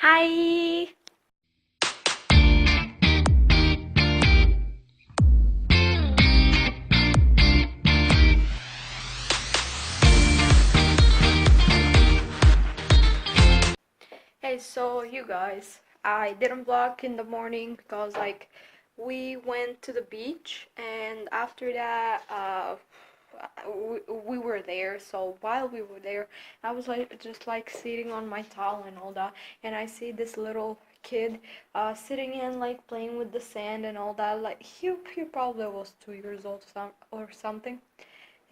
Hi! Hey, so you guys, I didn't vlog in the morning because we went to the beach, and after that we were there. So while we were there, I was just sitting on my towel and all that, and I see this little kid sitting and playing with the sand and all that. He probably was 2 years old or something,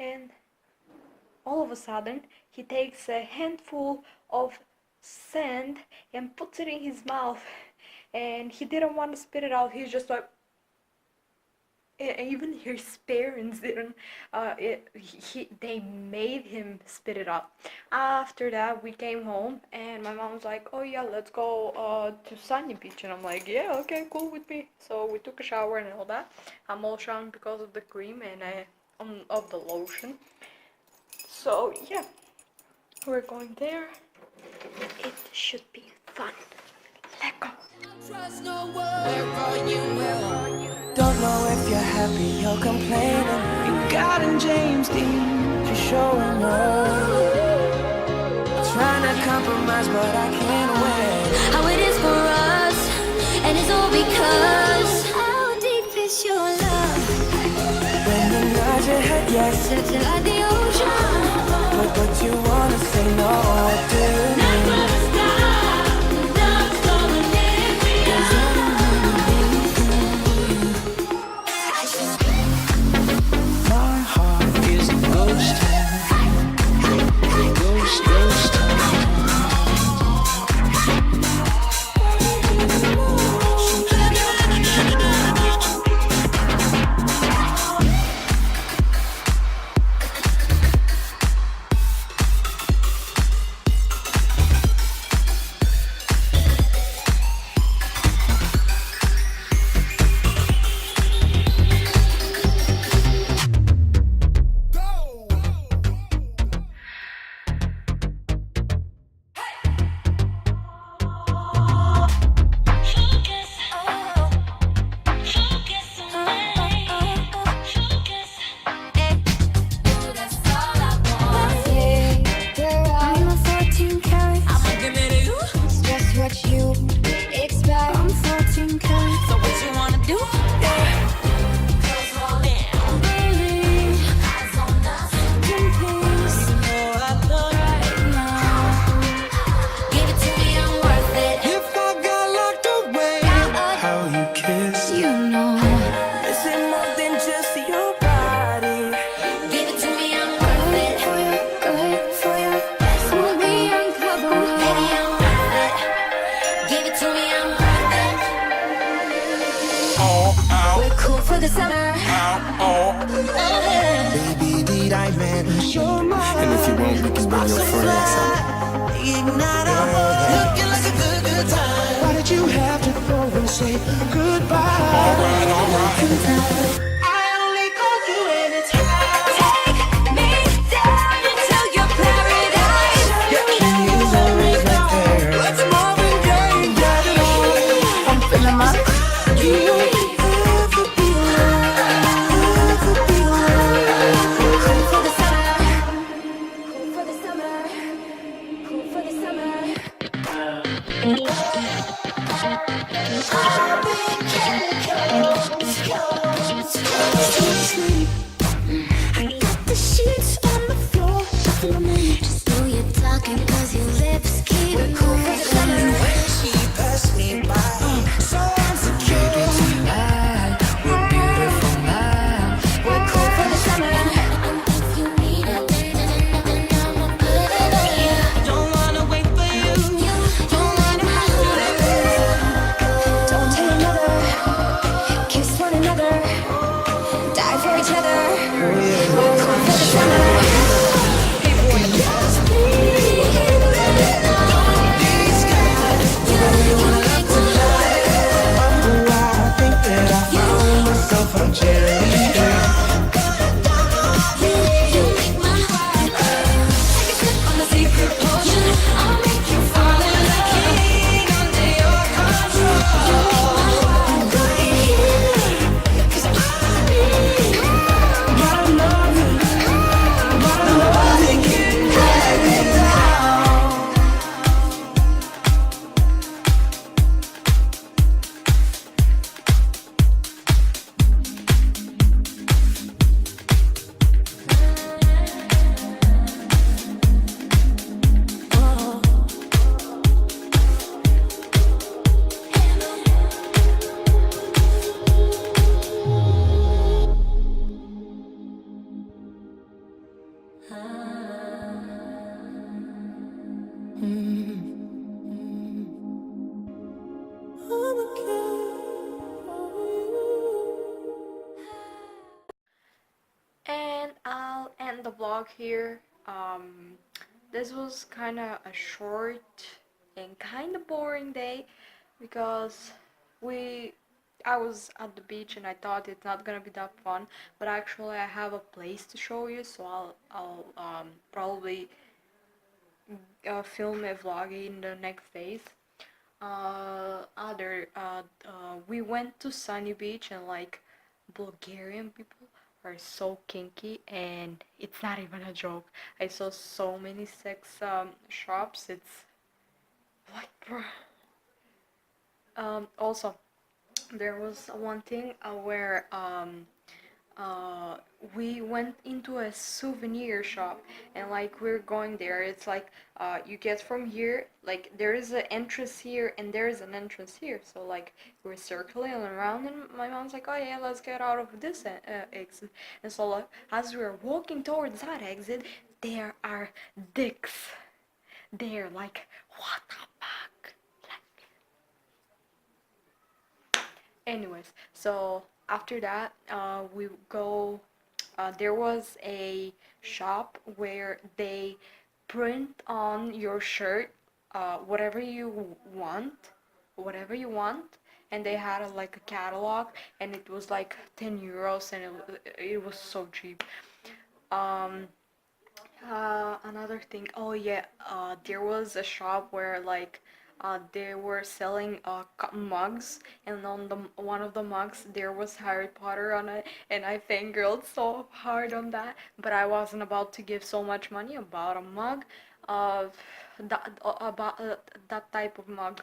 and all of a sudden he takes a handful of sand and puts it in his mouth, and he didn't want to spit it out. He's just even his parents didn't they made him spit it out. After that, we came home and my mom was like, oh yeah, let's go to Sunny Beach, and I'm like, yeah, okay, cool with me. So we took a shower and all that. I'm all shine because of the cream and of the lotion. So yeah, we're going there. It should be fun. Let go. Don't know if you're happy or complaining. You got in James Dean, just showing up. Trying to compromise, but I can't wait. How it is for us, and it's all because how deep is your love? When you nod your head yes, Set it like the ocean. but you wanna say no, I do. Not gonna stop, love's gonna lift me up. My heart is a ghost town. Ghost town. Baby, did I manage your mind? And if you won't, we can bring your friends. Ignite our love, looking like a good time. Why did you have to go and say goodbye? Alright. I only call you anytime. Take me down into your paradise. Your keys are right there. Let's Marvin Gaye, get it on. I'm feeling my you. Die for each other. vlog here. This was kind of a short and kind of boring day because we I was at the beach and I thought it's not gonna be that fun, but actually I have a place to show you, so I'll probably film a vlog in the next days. We went to Sunny Beach, and like Bulgarian people are so kinky, and it's not even a joke. I saw so many sex shops. It's like, bro. Also, there was one thing where uh, we went into a souvenir shop, and like we're going there, it's like you get from here, like there is an entrance here and there is an entrance here, so like we're circling around, and my mom's like, oh yeah, let's get out of this exit. And so like as we're walking towards that exit, there are dicks there, like what the fuck. Anyways, so after that, we go. There was a shop where they print on your shirt whatever you whatever you want, and they had like a catalog, and it was like 10 euros, and it was so cheap. Um, Another thing, oh yeah, there was a shop where like they were selling mugs, and on the one of the mugs there was Harry Potter on it, and I fangirled so hard on that, but I wasn't about to give so much money about a mug of that type of mug.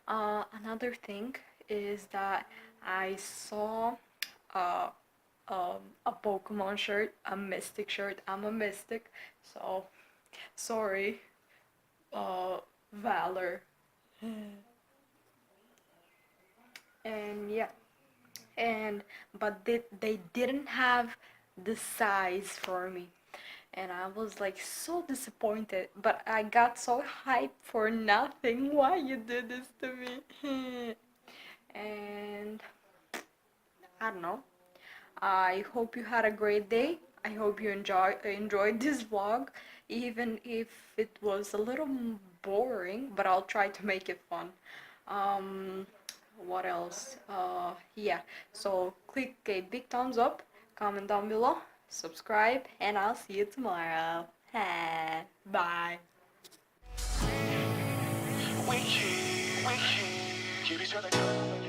Another thing is that I saw uh, a Pokemon shirt, a Mystic shirt. I'm a Mystic, so sorry, Valor. And yeah, and but they didn't have the size for me, and I was like so disappointed. But I got so hyped for nothing. Why you did this to me? And I don't know. I hope you had a great day. I hope you enjoyed this vlog, even if it was a little boring, but I'll try to make it fun. Um, what else? Yeah, so click a big thumbs up, comment down below, subscribe, and I'll see you tomorrow. Bye. We keep each other going.